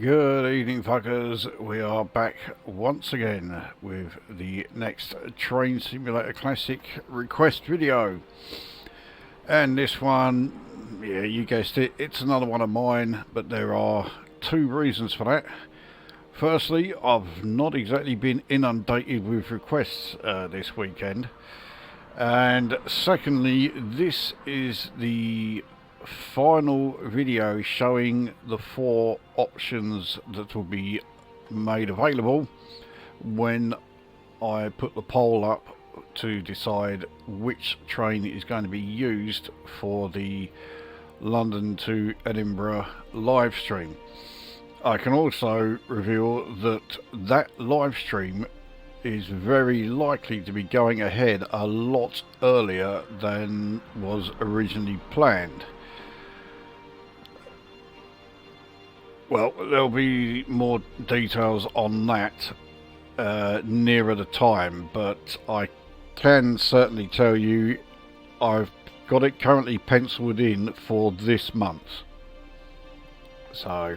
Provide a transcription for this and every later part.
Good evening, fuckers. We are back once again with the next Train Simulator Classic request video. And this one, yeah, you guessed it, it's another one of mine, but there are two reasons for that. Firstly, I've not exactly been inundated with requests this weekend. And secondly, this is the final video showing the 4 options that will be made available when I put the poll up to decide which train is going to be used for the London to Edinburgh live stream. I can also reveal that that live stream is very likely to be going ahead a lot earlier than was originally planned. Well, there'll be more details on that nearer the time, but I can certainly tell you I've got it currently penciled in for this month. So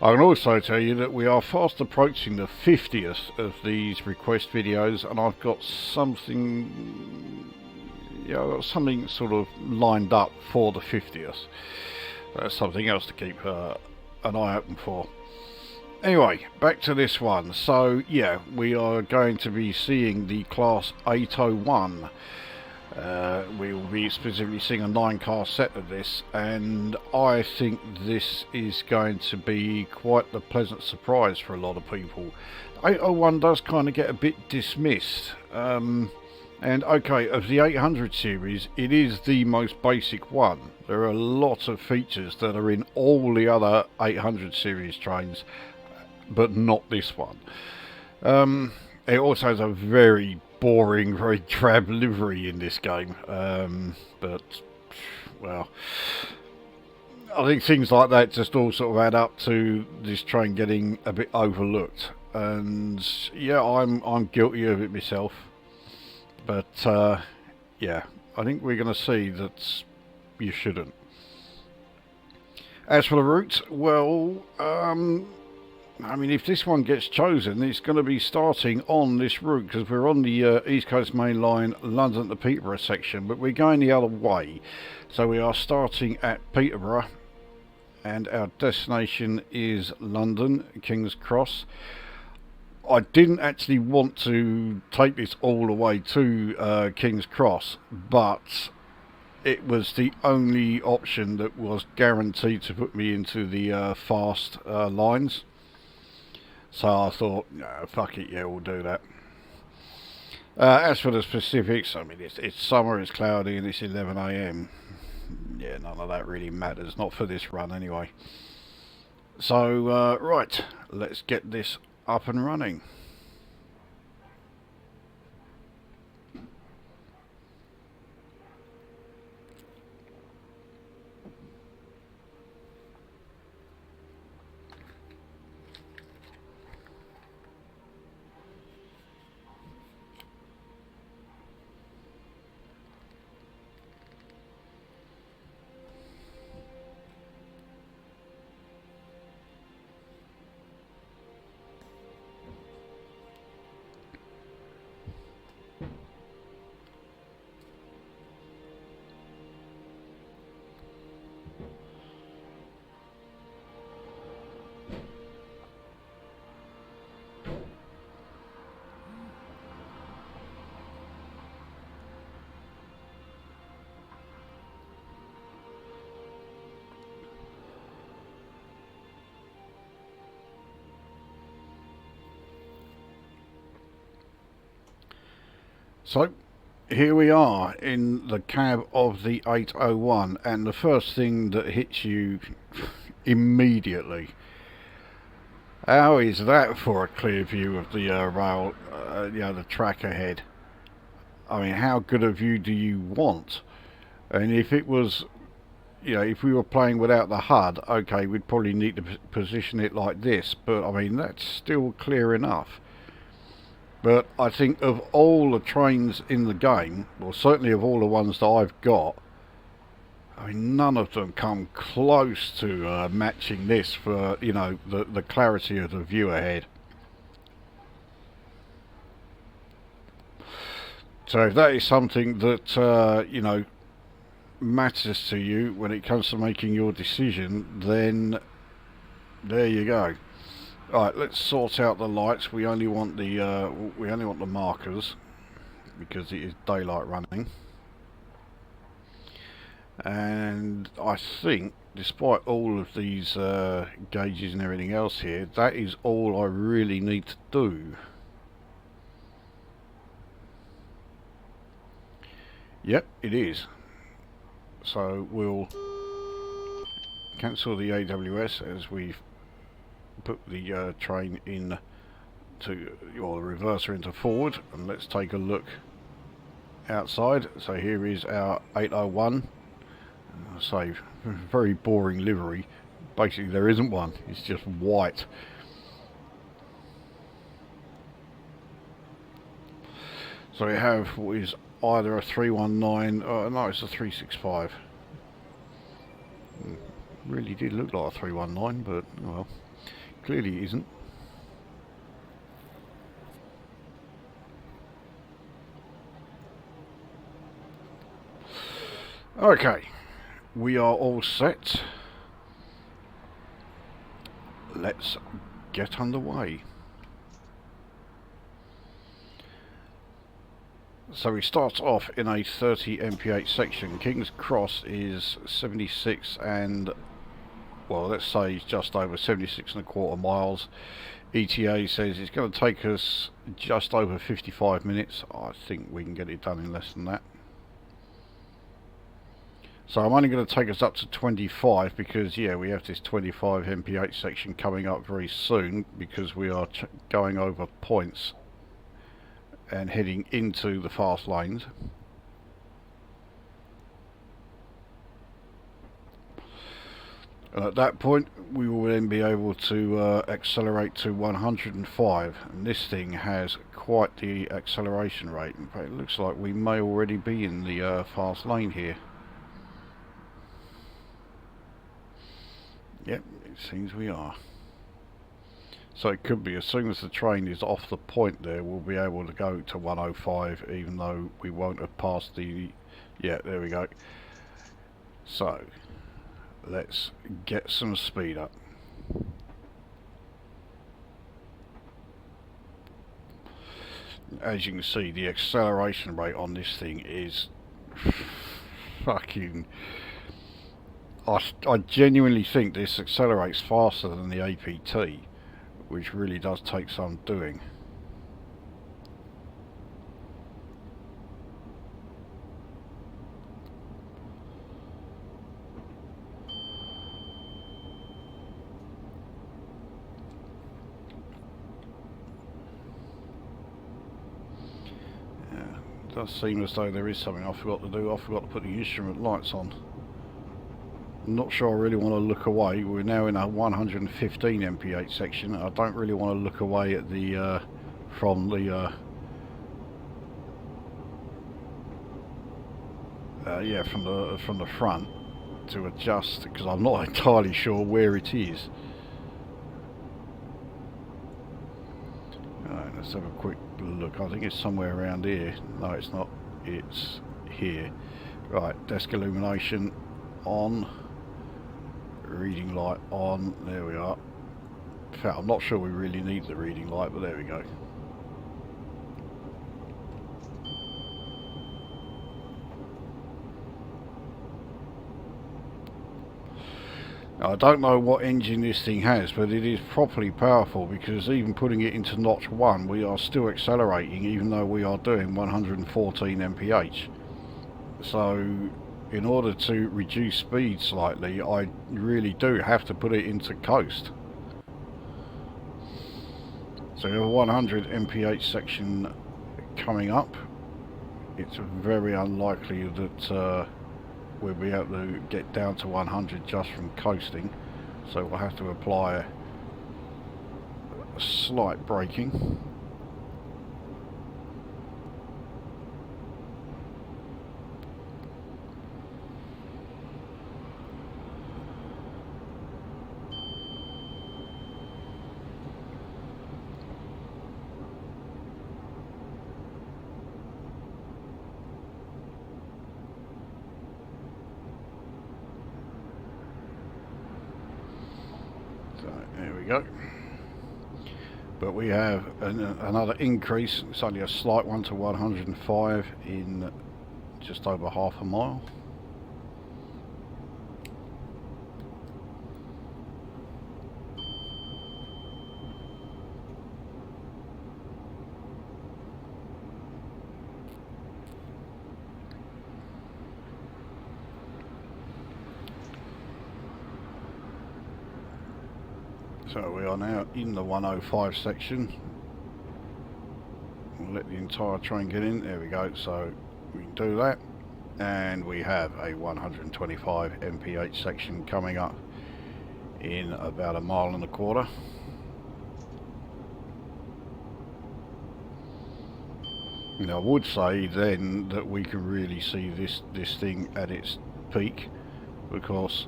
I can also tell you that we are fast approaching the 50th of these request videos, and I've got something, something sort of lined up for the 50th. That's something else to keep an eye open for. Anyway, back to this one. So yeah, we are going to be seeing the Class 801. We will be specifically seeing a 9-car set of this, and I think this is going to be quite the pleasant surprise for a lot of people. 801 does kind of get a bit dismissed. And okay, of the 800 series, it is the most basic one. There are lots of features that are in all the other 800 series trains, but not this one. It also has a very boring, very drab livery in this game. But, well, I think things like that just all sort of add up to this train getting a bit overlooked. And yeah, I'm guilty of it myself. But yeah, I think we're going to see that you shouldn't. As for the route, well, I mean, if this one gets chosen, it's going to be starting on this route because we're on the East Coast Main Line London to Peterborough section, but we're going the other way. So we are starting at Peterborough, and our destination is London, King's Cross. I didn't actually want to take this all the way to King's Cross, but it was the only option that was guaranteed to put me into the fast lines. So I thought, no, fuck it, yeah, we'll do that. As for the specifics, I mean, it's summer, it's cloudy, and it's 11 AM. Yeah, none of that really matters, not for this run anyway. So, right, let's get this up and running. So, here we are in the cab of the 801, and the first thing that hits you immediately, how is that for a clear view of the rail, the track ahead? I mean, how good a view do you want? And if it was, if we were playing without the HUD, okay, we'd probably need to position it like this, but I mean, that's still clear enough. But I think of all the trains in the game, or certainly of all the ones that I've got, I mean, none of them come close to matching this for, you know, the clarity of the view ahead. So if that is something that, you know, matters to you when it comes to making your decision, then there you go. Right, let's sort out the lights. We only want the markers because it is daylight running. And I think, despite all of these gauges and everything else here, that is all I really need to do. Yep, it is. So we'll cancel the AWS as we've put the train in to, or the reverser into forward, and let's take a look outside. So here is our 801. Say, very boring livery. Basically there isn't one, it's just white. So we have what is either a 319, no, it's a 365. Really did look like a 319, but well, clearly it isn't. Okay, we are all set. Let's get underway. So we start off in a 30 mph section. King's Cross is 76 and, well, let's say just over 76.25 miles. ETA says it's going to take us just over 55 minutes. I think we can get it done in less than that. So I'm only going to take us up to 25 because, yeah, we have this 25 mph section coming up very soon because we are going over points and heading into the fast lanes. And at that point we will then be able to accelerate to 105, and this thing has quite the acceleration rate. In fact, it looks like we may already be in the fast lane here. Yep, it seems we are. So it could be as soon as the train is off the point there, we'll be able to go to 105, even though we won't have passed the... Yeah, there we go. So, let's get some speed up. As you can see, the acceleration rate on this thing is fucking... I genuinely think this accelerates faster than the APT, which really does take some doing. Yeah, it does seem as though there is something I forgot to do. I forgot to put the instrument lights on. I'm not sure I really want to look away. We're now in a 115 mph section. I don't really want to look away at the from the from the front to adjust, because I'm not entirely sure where it is. Alright, let's have a quick look. I think it's somewhere around here. No, it's not. It's here. Right, desk illumination on. Reading light on. There we are. In fact, I'm not sure we really need the reading light, but there we go. Now, I don't know what engine this thing has, but it is properly powerful, because even putting it into notch 1, we are still accelerating even though we are doing 114 mph. So in order to reduce speed slightly, I really do have to put it into coast. So we have a 100 mph section coming up. It's very unlikely that we'll be able to get down to 100 just from coasting, so we'll have to apply a slight braking. There we go. But we have another increase. It's only a slight one to 105 in just over half a mile. So we are now in the 105 section. We'll let the entire train get in. There we go. So we can do that. And we have a 125 mph section coming up in about a mile and a quarter. Now I would say then that we can really see this thing at its peak, because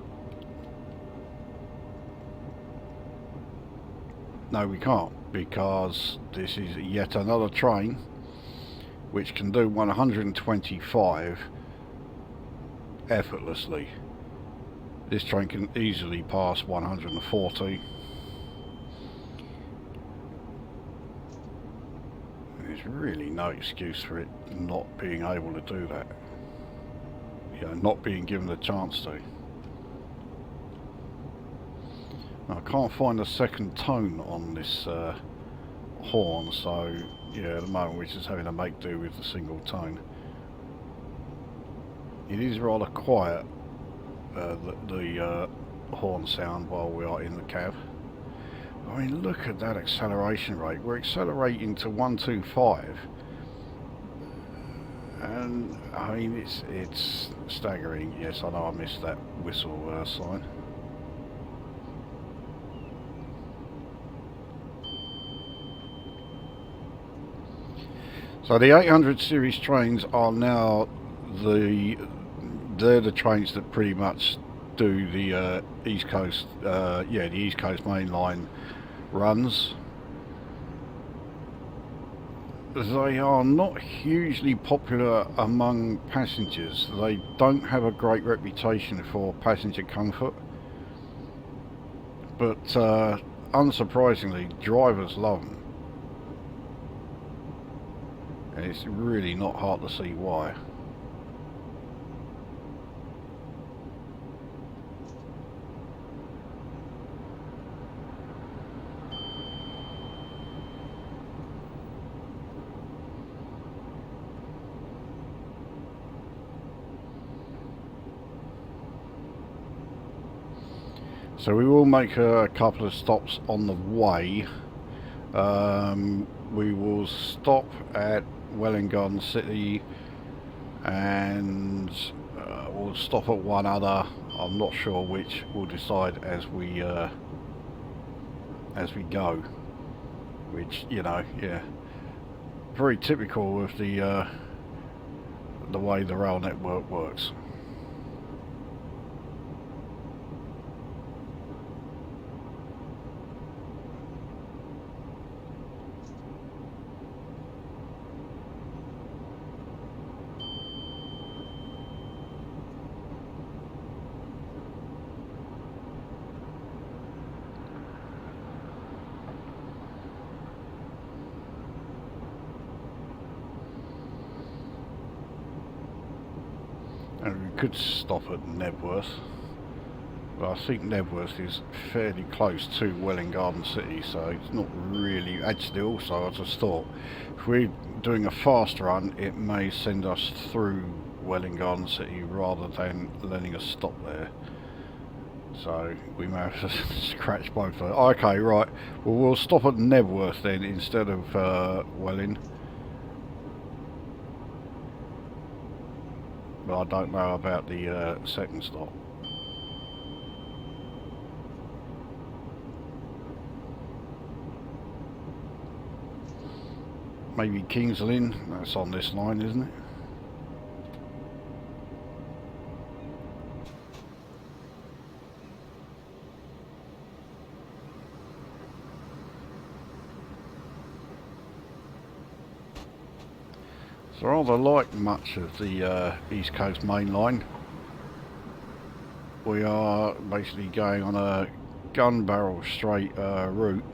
no, we can't, because this is yet another train which can do 125 effortlessly. This train can easily pass 140. There's really no excuse for it not being able to do that. You know, not being given the chance to. I can't find a second tone on this horn, so yeah, at the moment we're just having to make do with the single tone. It is rather quiet, the horn sound, while we are in the cab. I mean, look at that acceleration rate. We're accelerating to 125, and I mean it's staggering. Yes, I know I missed that whistle sign. So the 800 series trains are now they're the trains that pretty much do the East Coast, the East Coast Main Line runs. They are not hugely popular among passengers. They don't have a great reputation for passenger comfort, but unsurprisingly, drivers love them. And it's really not hard to see why. So we will make a couple of stops on the way. We will stop at Welwyn Garden City, and we'll stop at one other. I'm not sure which. We'll decide as we go. Which, you know, yeah, very typical of the way the rail network works. And we could stop at Nebworth, but I think Nebworth is fairly close to Welwyn Garden City, so it's not really. Actually, also I just thought, if we're doing a fast run, it may send us through Welwyn Garden City rather than letting us stop there. So we may have to scratch both of them. Okay, right. Well, we'll stop at Nebworth then instead of Welwyn. But I don't know about the second stop. Maybe Kings Lynn, that's on this line, isn't it? So rather like much of the East Coast Main Line, we are basically going on a gun barrel straight route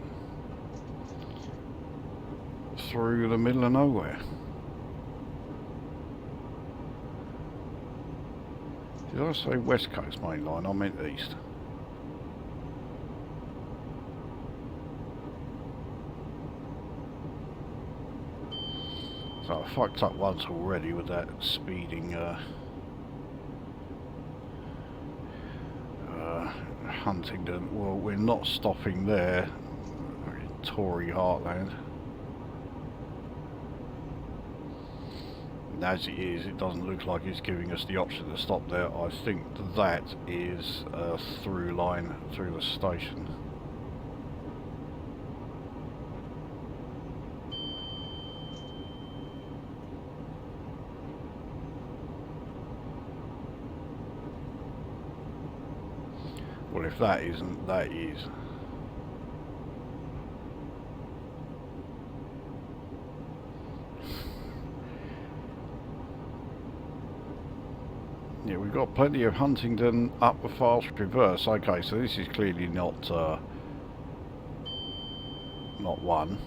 through the middle of nowhere. Did I say West Coast main line? I meant east. So I fucked up once already with that speeding Huntingdon. Well, we're not stopping there. Tory heartland. And as it is, it doesn't look like it's giving us the option to stop there. I think that is a through line through the station. Well, if that isn't, that is. Yeah, we've got plenty of Huntingdon up the fast reverse. Okay, so this is clearly not one.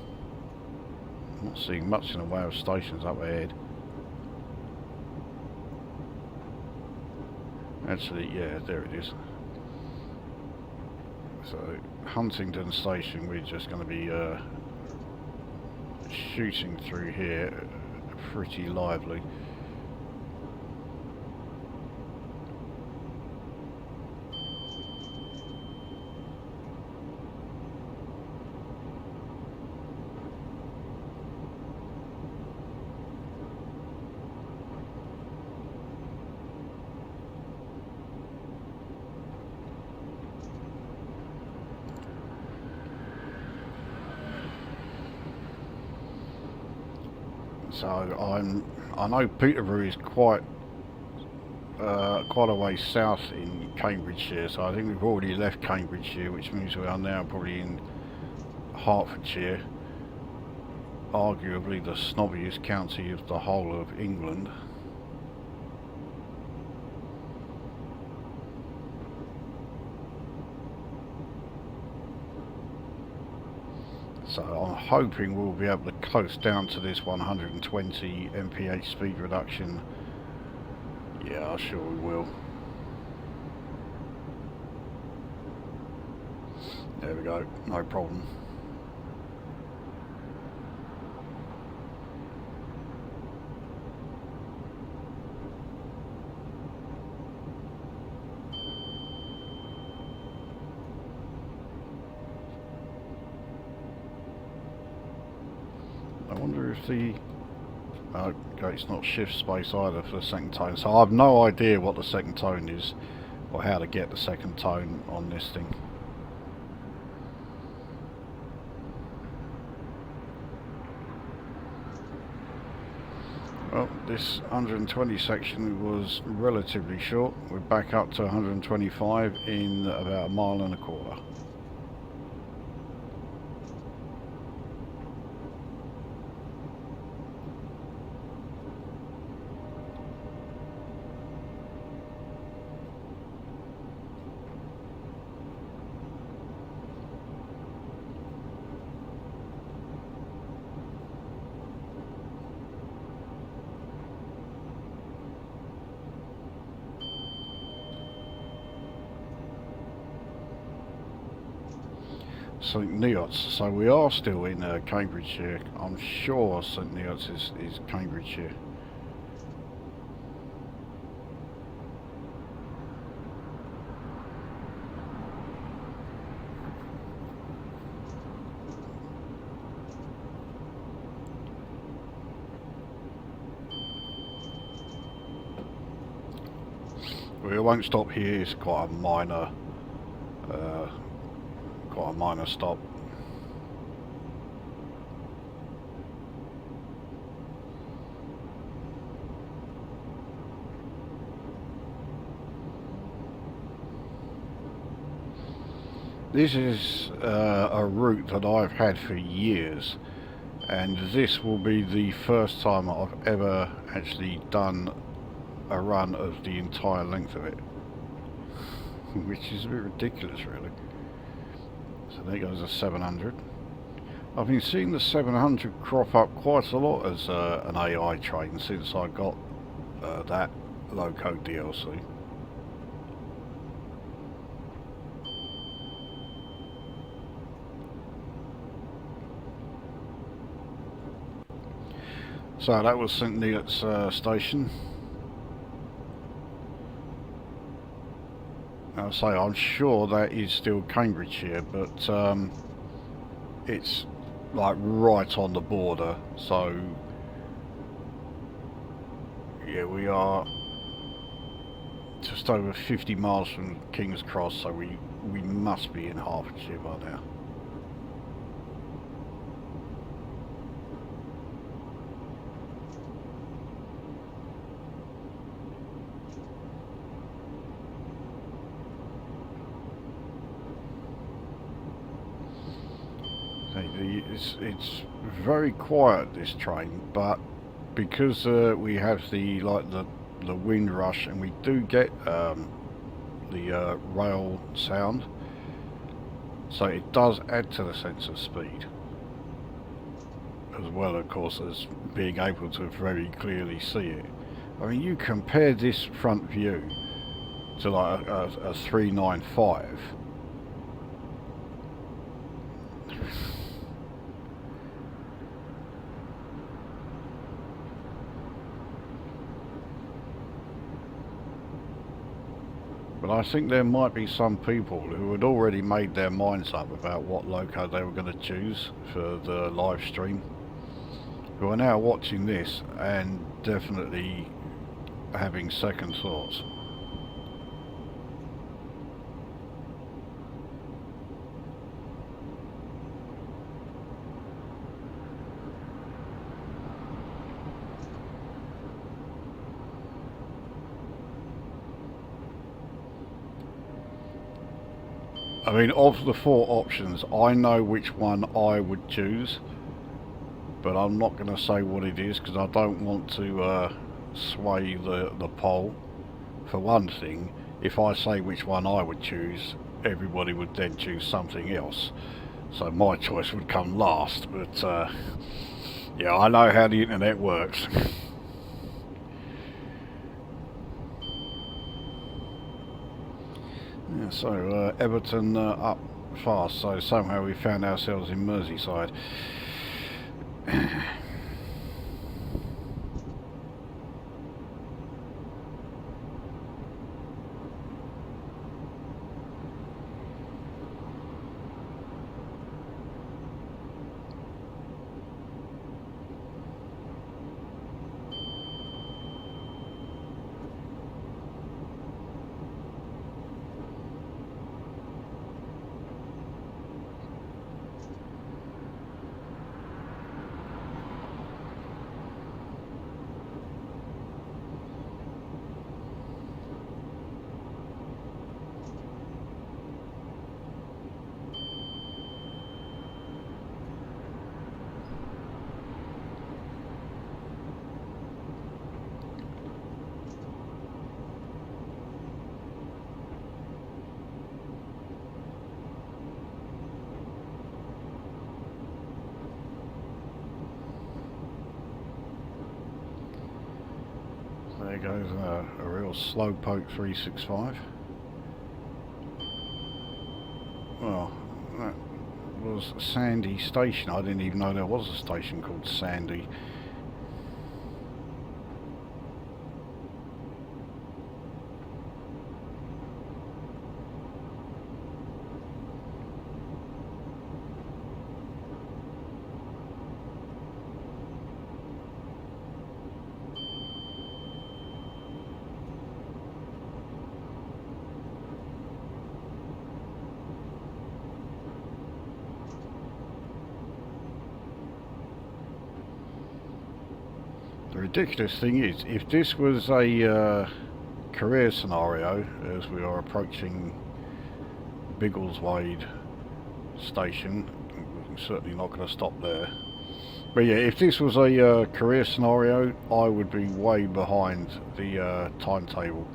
I'm not seeing much in the way of stations up ahead. Actually, yeah, there it is. So, Huntingdon Station, we're just going to be shooting through here pretty lively. So I know Peterborough is quite a way south in Cambridgeshire, so I think we've already left Cambridgeshire, which means we are now probably in Hertfordshire, arguably the snobbiest county of the whole of England. So I'm hoping we'll be able to coast down to this 120 mph speed reduction. Yeah, I'm sure we will. There we go, no problem. I wonder if the... okay, it's not shift space either for the second tone, so I have no idea what the second tone is, or how to get the second tone on this thing. Well, this 120 section was relatively short. We're back up to 125 in about a mile and a quarter. St Neots, so we are still in Cambridgeshire. I'm sure St Neots is Cambridgeshire. We won't stop here, it's quite a minor stop. This is a route that I've had for years, and this will be the first time I've ever actually done a run of the entire length of it, which is a bit ridiculous really. So there goes a 700. I've been seeing the 700 crop up quite a lot as an AI train since I got that loco DLC. So that was St Neots station. I'll say I'm sure that is still Cambridgeshire, but it's like right on the border, so yeah, we are just over 50 miles from King's Cross, so we must be in Hertfordshire by now. It's very quiet, this train, but because we have the wind rush, and we do get the rail sound, so it does add to the sense of speed, as well, of course, as being able to very clearly see it. I mean, you compare this front view to like a 395. But I think there might be some people who had already made their minds up about what loco they were going to choose for the live stream, who are now watching this and definitely having second thoughts. I mean, of the 4 options, I know which one I would choose, but I'm not going to say what it is because I don't want to sway the poll. For one thing, if I say which one I would choose, everybody would then choose something else, so my choice would come last. But yeah, I know how the internet works. Yeah, so Everton up fast, so somehow we found ourselves in Merseyside. There goes a real slowpoke 365. Well, that was Sandy Station. I didn't even know there was a station called Sandy. The ridiculous thing is, if this was a career scenario, as we are approaching Biggleswade station, we're certainly not going to stop there. But yeah, if this was a career scenario, I would be way behind the timetable.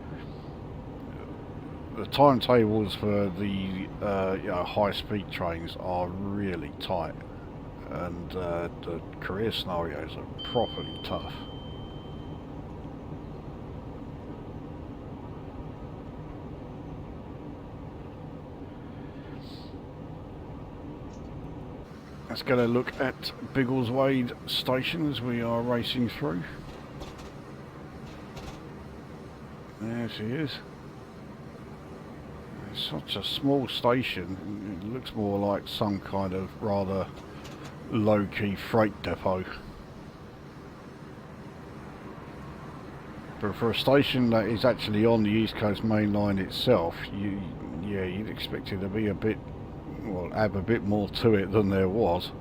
the timetables for the you know, high-speed trains are really tight, and the career scenarios are properly tough. Let's get a look at Biggleswade station as we are racing through. There she is. It's such a small station, it looks more like some kind of rather low-key freight depot. But for a station that is actually on the East Coast Main Line itself, you'd expect it to be a bit, well, have a bit more to it than there was.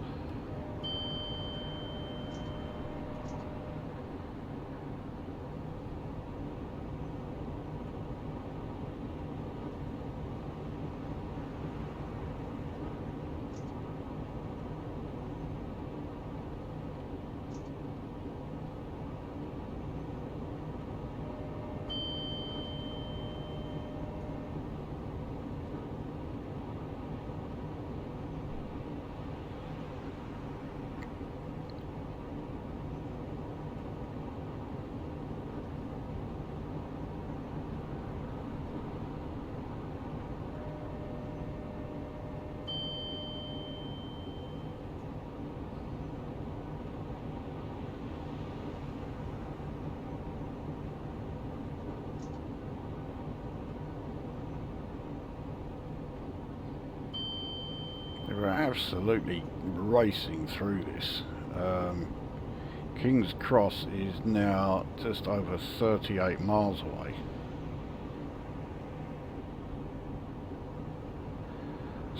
We're absolutely racing through this. King's Cross is now just over 38 miles away.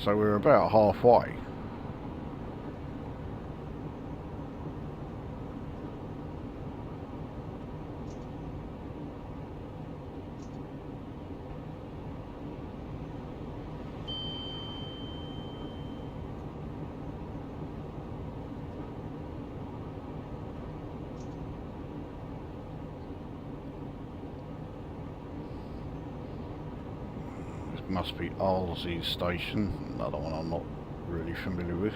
So we're about halfway. Must be Arlesey's station, another one I'm not really familiar with.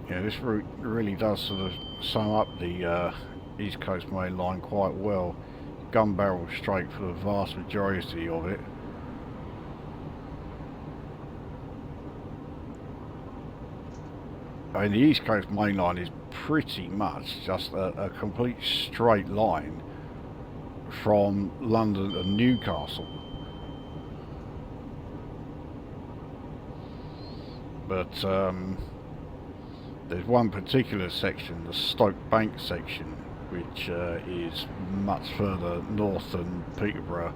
Yeah, this route really does sort of sum up the East Coast Main Line quite well. Gun barrel straight for the vast majority of it. I mean, the East Coast Main Line is pretty much just a complete straight line from London to Newcastle. But there's one particular section, the Stoke Bank section, which is much further north than Peterborough,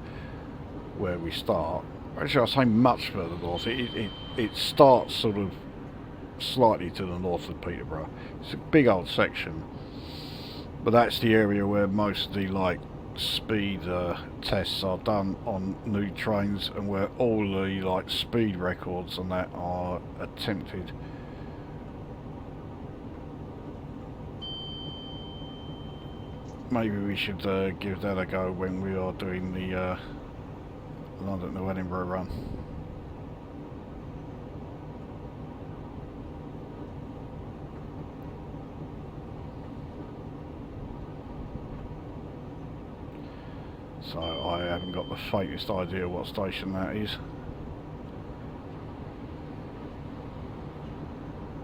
where we start. Actually, I say much further north. It starts sort of slightly to the north of Peterborough. It's a big old section, but that's the area where most of the speed tests are done on new trains, and where all the speed records and that are attempted. Maybe we should give that a go when we are doing the London-Edinburgh run. So I haven't got the faintest idea what station that is.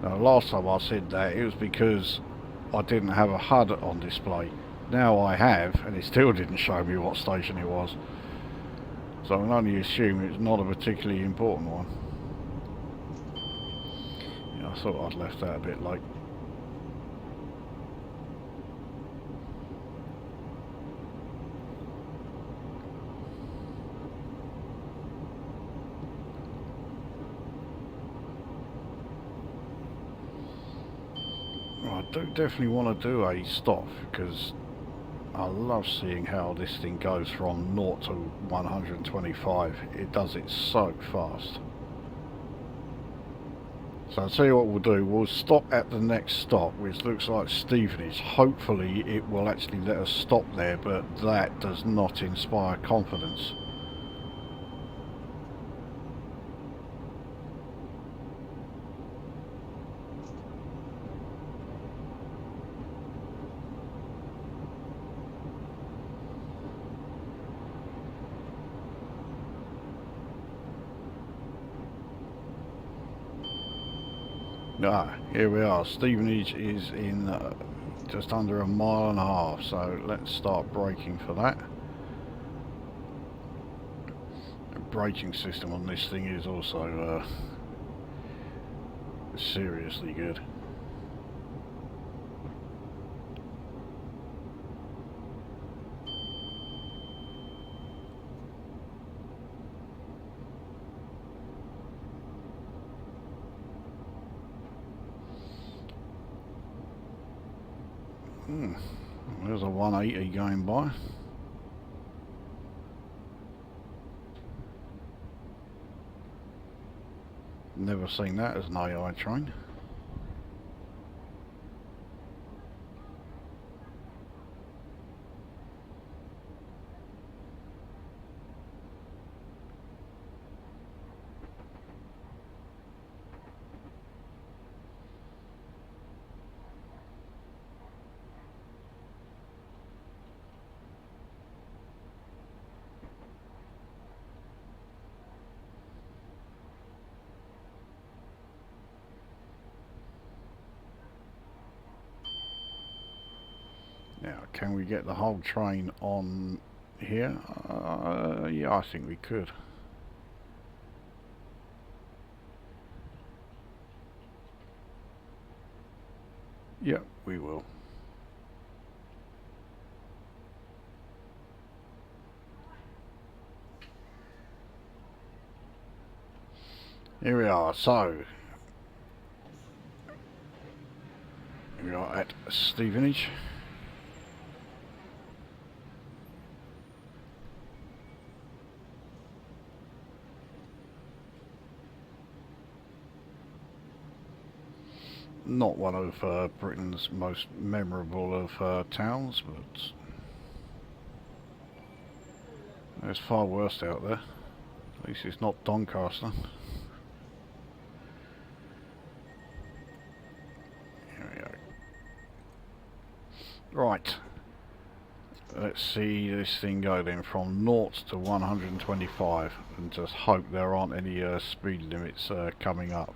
Now, last time I said that, it was because I didn't have a HUD on display. Now I have, and it still didn't show me what station it was. So I can only assume it's not a particularly important one. Yeah, I thought I'd left that a bit late. I do definitely want to do a stop, because I love seeing how this thing goes from 0 to 125. It does it so fast. So I'll tell you what we'll do. We'll stop at the next stop, which looks like Stevenage. Hopefully it will actually let us stop there, but that does not inspire confidence. Ah, here we are. Stevenage is in just under 1.5 miles, so let's start braking for that. The braking system on this thing is also seriously good. There's a 180 going by. Never seen that as an AI train. Now, can we get the whole train on here? Yeah, I think we could. Yep, we will. Here we are. So we are at Stevenage. Not one of Britain's most memorable of towns, but there's far worse out there. At least it's not Doncaster. Here we go. Right. Let's see this thing go then from 0 to 125 and just hope there aren't any speed limits coming up.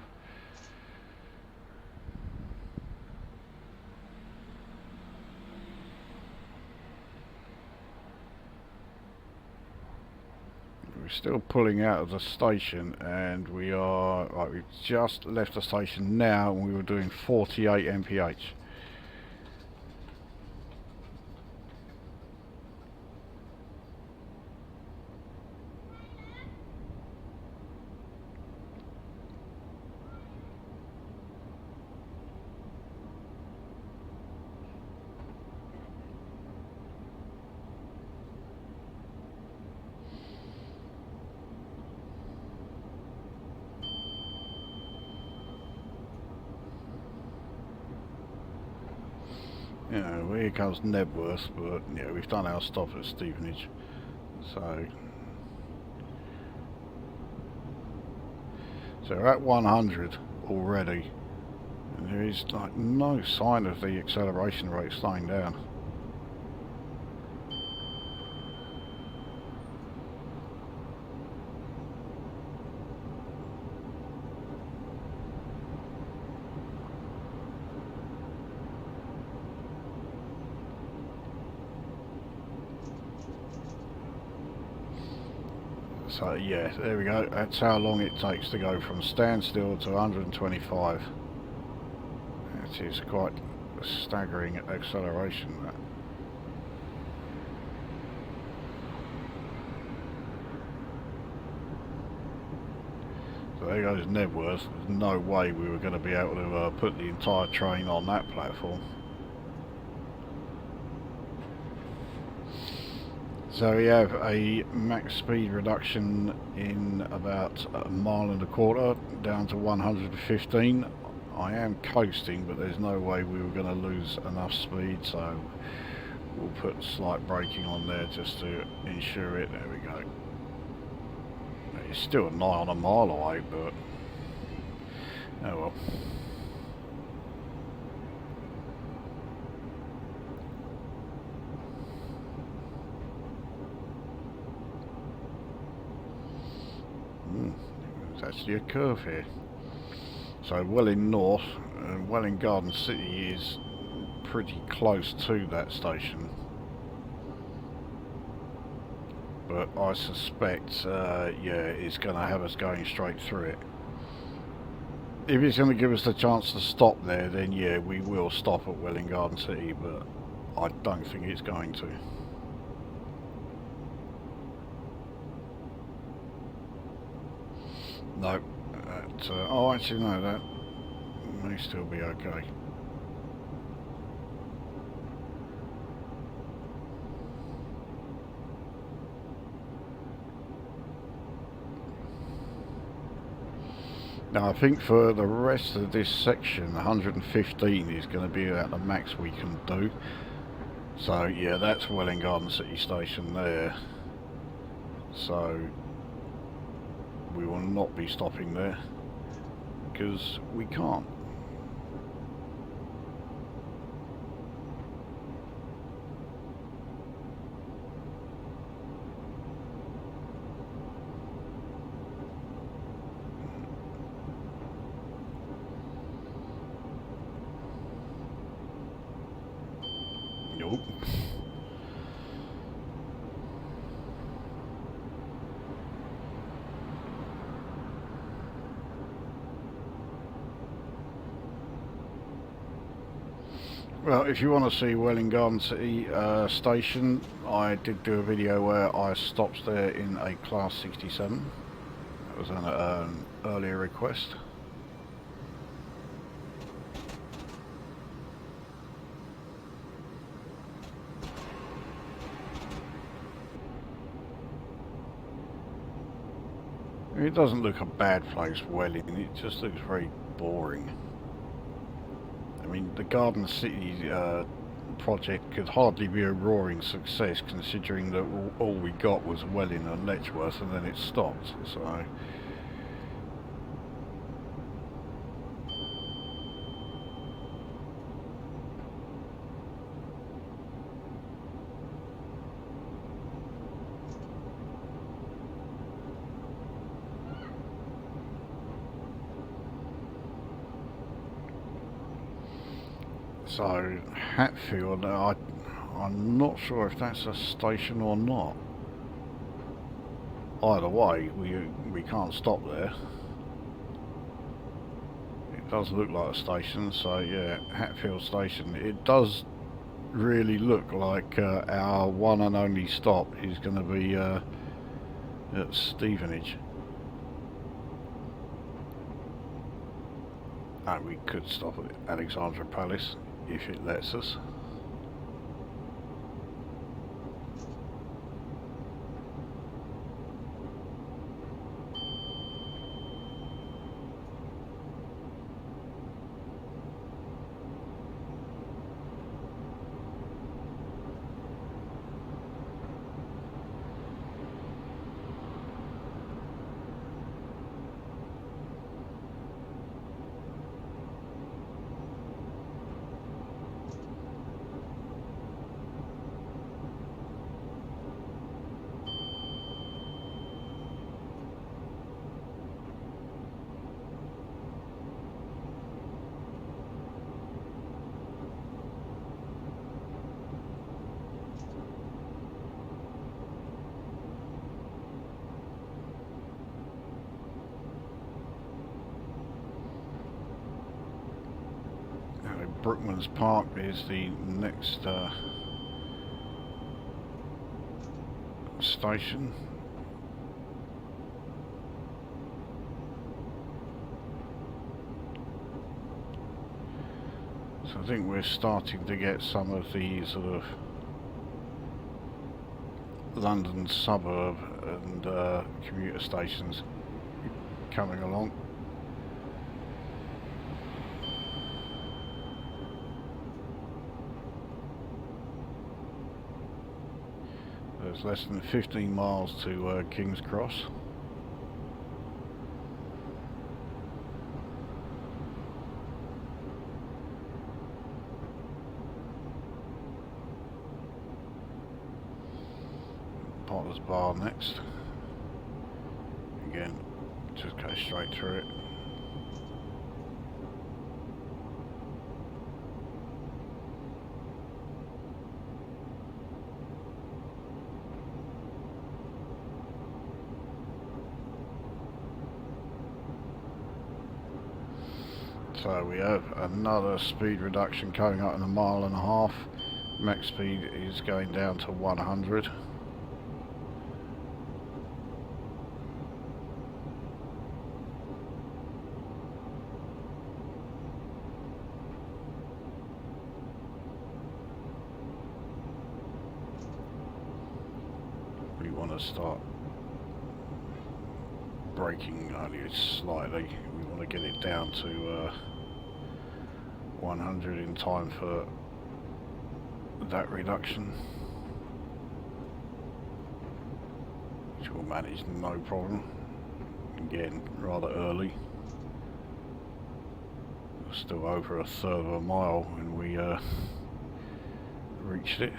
We're still pulling out of the station, and we are right, we've just left the station now and we were doing 48 mph. You know, here comes Nebworth, but yeah, we've done our stop at Stevenage, so we're at 100 already, and there is like no sign of the acceleration rate slowing down. So yeah, there we go. That's how long it takes to go from standstill to 125. It is quite a staggering acceleration. That. So there goes Nebworth. There's no way we were going to be able to put the entire train on that platform. So we have a max speed reduction in about a mile and a quarter down to 115. I am coasting, but there's no way we were going to lose enough speed, so we'll put slight braking on there just to ensure it. There we go. It's still nigh on a mile away, but oh well. There's actually a curve here. So Welling North and Welling Garden City is pretty close to that station. But I suspect, yeah, it's going to have us going straight through it. If it's going to give us the chance to stop there, then yeah, we will stop at Welling Garden City, but I don't think it's going to. No. Oh, actually, no, that may still be okay. Now, I think for the rest of this section, 115 is going to be about the max we can do. So, yeah, that's Welling Garden City Station there. So, we will not be stopping there, because we can't. Nope. Well, if you want to see Welling Garden City Station, I did do a video where I stopped there in a Class 67. That was an earlier request. It doesn't look a bad place, Welling. It just looks very boring. I mean, the Garden City project could hardly be a roaring success, considering that all we got was Welling and Letchworth, and then it stopped. So, so Hatfield, I'm not sure if that's a station or not. Either way, we can't stop there. It does look like a station, so yeah, Hatfield Station. It does really look like our one and only stop is going to be at Stevenage. And we could stop at Alexandra Palace if it lets us. Brookman's Park is the next station. So I think we're starting to get some of the sort of London suburb and commuter stations coming along. There's less than 15 miles to King's Cross. Potter's Bar next. Again, just go straight through it. So we have another speed reduction coming up in 1.5 miles. Max speed is going down to 100. We want to start braking only slightly. We want to get it down to 100 in time for that reduction, which we'll manage no problem. Again, rather early. We're still over 1/3 of a mile when we reached it.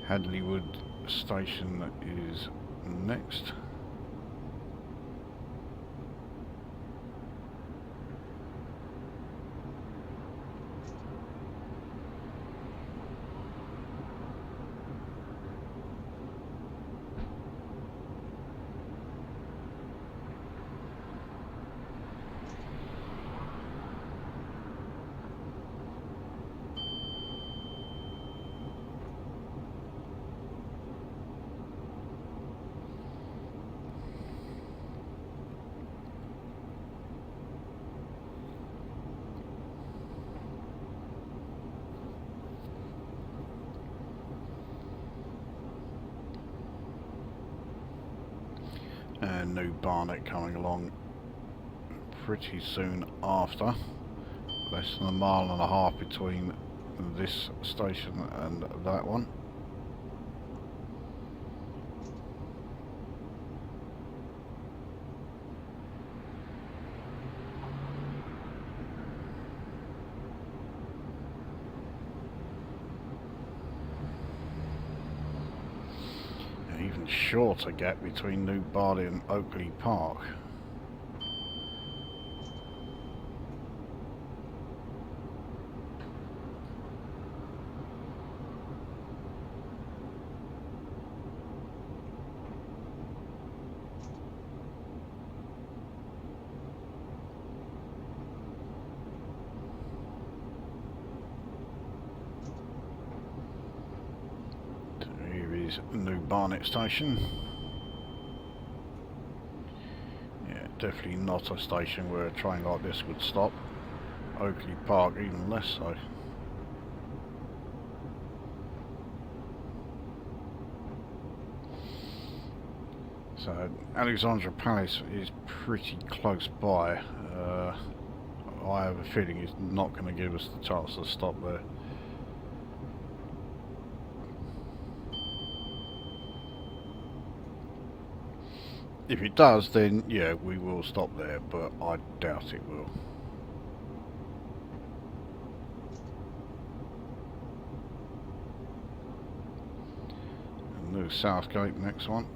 Hadleywood station is next. And New Barnet coming along pretty soon after. Less than 1.5 miles between this station and that one. Even shorter gap between New Barley and Oakley Park. New Barnet station. Yeah, definitely not a station where a train like this would stop. Oakley Park even less so. So Alexandra Palace is pretty close by. I have a feeling it's not going to give us the chance to stop there. If it does, then yeah, we will stop there, but I doubt it will. New Southgate, next one.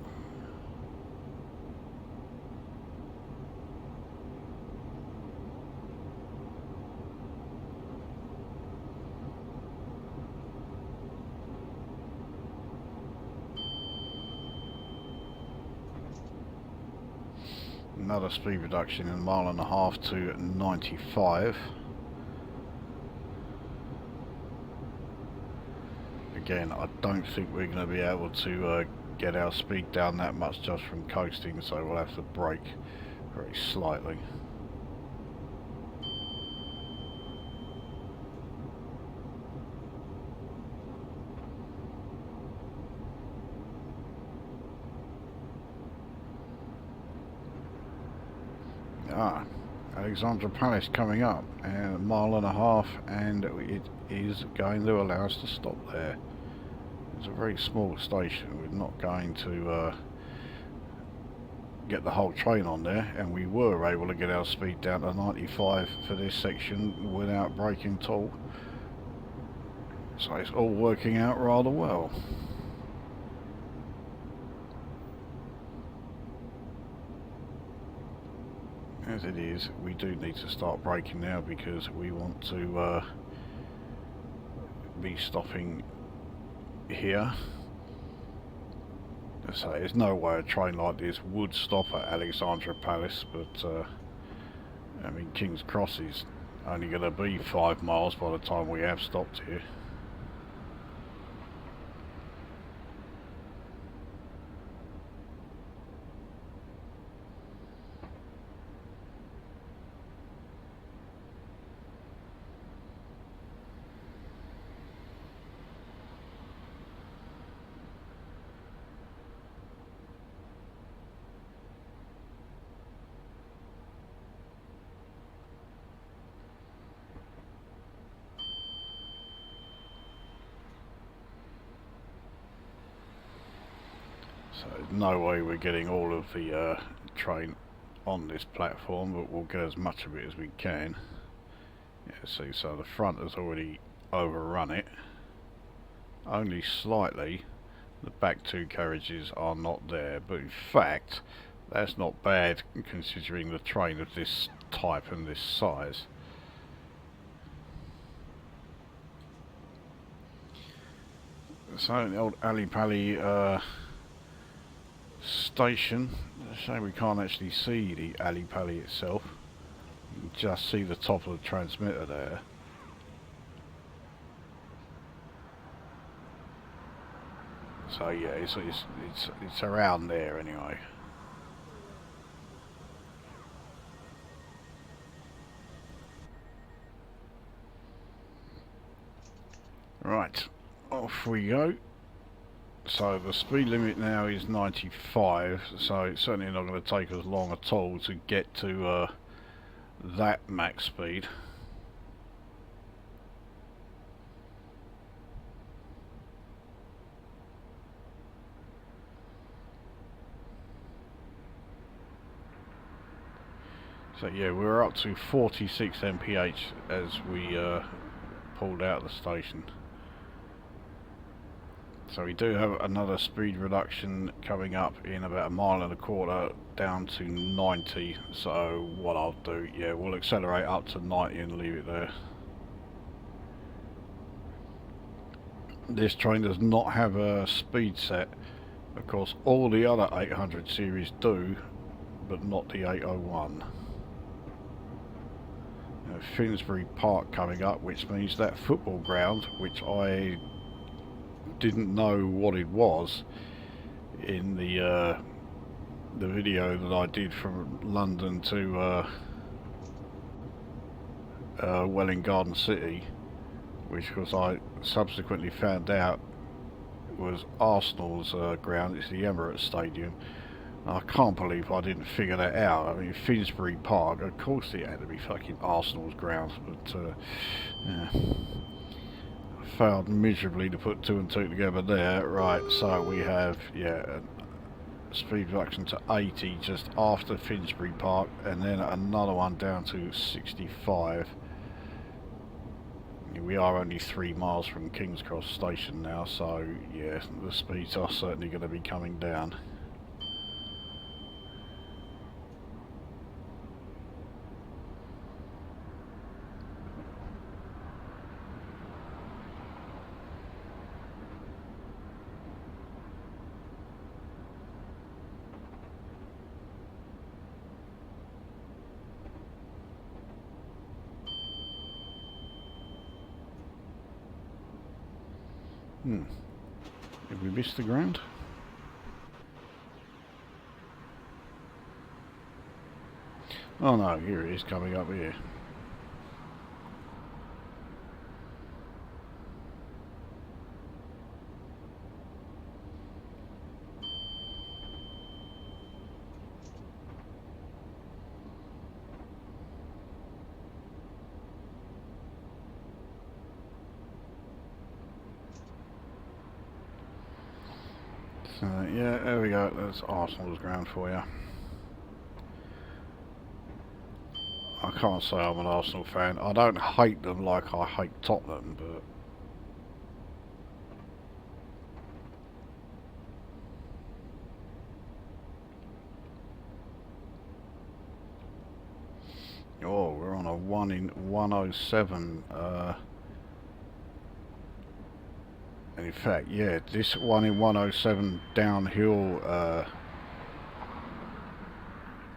another speed reduction in 1.5 miles to 95. Again, I don't think we're going to be able to get our speed down that much just from coasting, so we'll have to brake very slightly. Alexandra Palace coming up, and 1.5 miles, and it is going to allow us to stop there. It's a very small station. We're not going to get the whole train on there, and we were able to get our speed down to 95 for this section without braking at all. So it's all working out rather well. As it is, we do need to start braking now because we want to be stopping here. So there's no way a train like this would stop at Alexandra Palace, but I mean, King's Cross is only going to be 5 miles by the time we have stopped here. So no way we're getting all of the train on this platform, but we'll get as much of it as we can. Yeah, see, so the front has already overrun it. Only slightly. The back two carriages are not there, but in fact that's not bad considering the train of this type and this size. So the old Ali Pali station. Shame we can't actually see the Ali Pali itself. You can just see the top of the transmitter there. So yeah, it's around there anyway. Right, off we go. So the speed limit now is 95, so it's certainly not going to take us long at all to get to that max speed. So yeah, we're up to 46 mph as we pulled out of the station. So we do have another speed reduction coming up in about 1.25 miles down to 90. So what I'll do, yeah, we'll accelerate up to 90 and leave it there. This train does not have a speed set. Of course, all the other 800 series do, but not the 801. Finsbury Park coming up, which means that football ground, which I didn't know what it was in the video that I did from London to Welwyn Garden City, which of course I subsequently found out was Arsenal's ground. It's the Emirates Stadium. I can't believe I didn't figure that out. I mean, Finsbury Park, of course it had to be fucking Arsenal's grounds, but yeah. I failed miserably to put two and two together there. Right, so we have, yeah, a speed reduction to 80 just after Finsbury Park, and then another one down to 65. We are only 3 miles from King's Cross Station now, so yeah, the speeds are certainly going to be coming down. Did we miss the ground? Oh no, here it is coming up here. So yeah, there we go, that's Arsenal's ground for you. I can't say I'm an Arsenal fan. I don't hate them like I hate Tottenham, but... Oh, we're on a 1 in 107. And in fact, yeah, this 1 in 107 downhill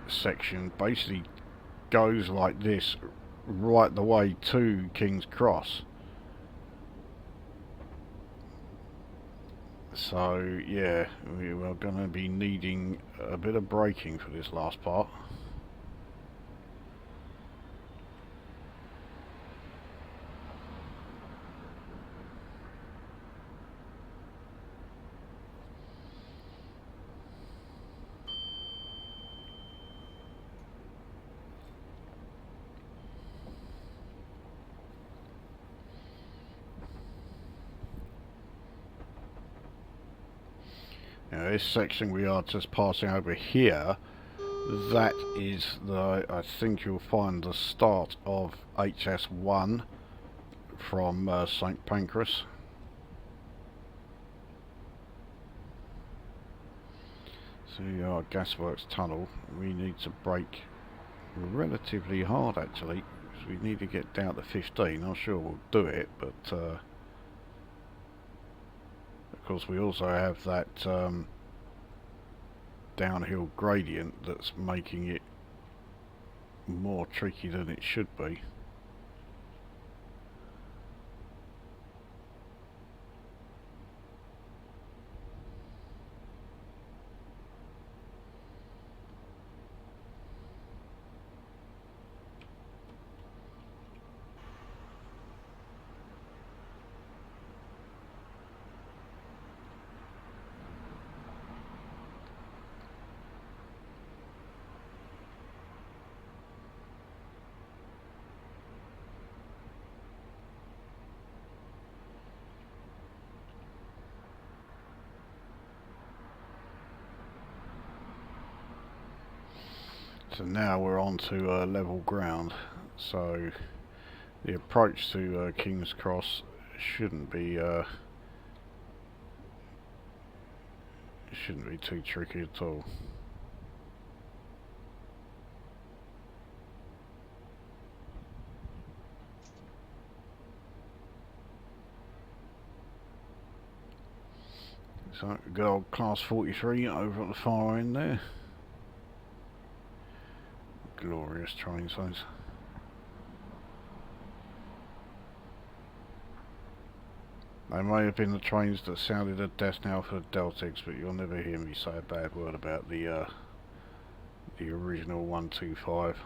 section basically goes like this right the way to King's Cross. So yeah, we are going to be needing a bit of braking for this last part. Now this section we are just passing over here, that is the, I think you'll find the start of HS1 from St Pancras. So our gasworks tunnel, we need to brake relatively hard actually, because we need to get down to 15. I'm sure we'll do it, but of course we also have that downhill gradient that's making it more tricky than it should be. So now we're on to level ground, so the approach to King's Cross shouldn't be too tricky at all. So good old class 43 over at the far end there. Glorious train size. They may have been the trains that sounded a death knell for the Deltics, but you'll never hear me say a bad word about the original 125.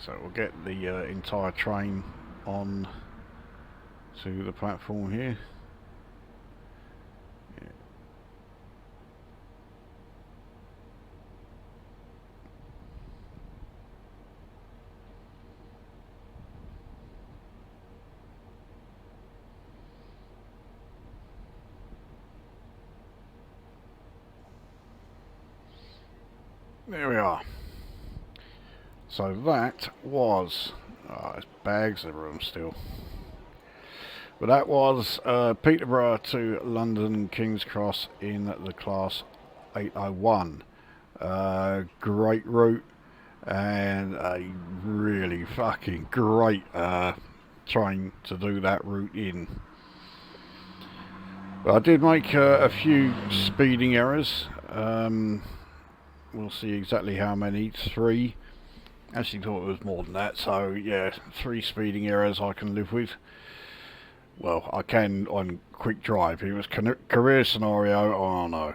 So we'll get the entire train on to the platform here. Yeah. There we are. So that was, there's bags of room still. But that was Peterborough to London King's Cross in the class 801. Great route and a really fucking great train to do that route in. But I did make a few speeding errors. We'll see exactly how many. 3. Actually thought it was more than that, so yeah, 3 speeding errors I can live with. Well, I can on quick drive. If it was career scenario, oh no.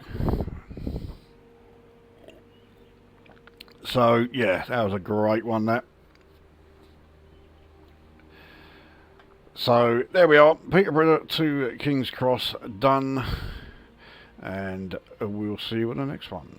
So yeah, that was a great one, that. So there we are, Peterborough to King's Cross done, and we'll see you in the next one.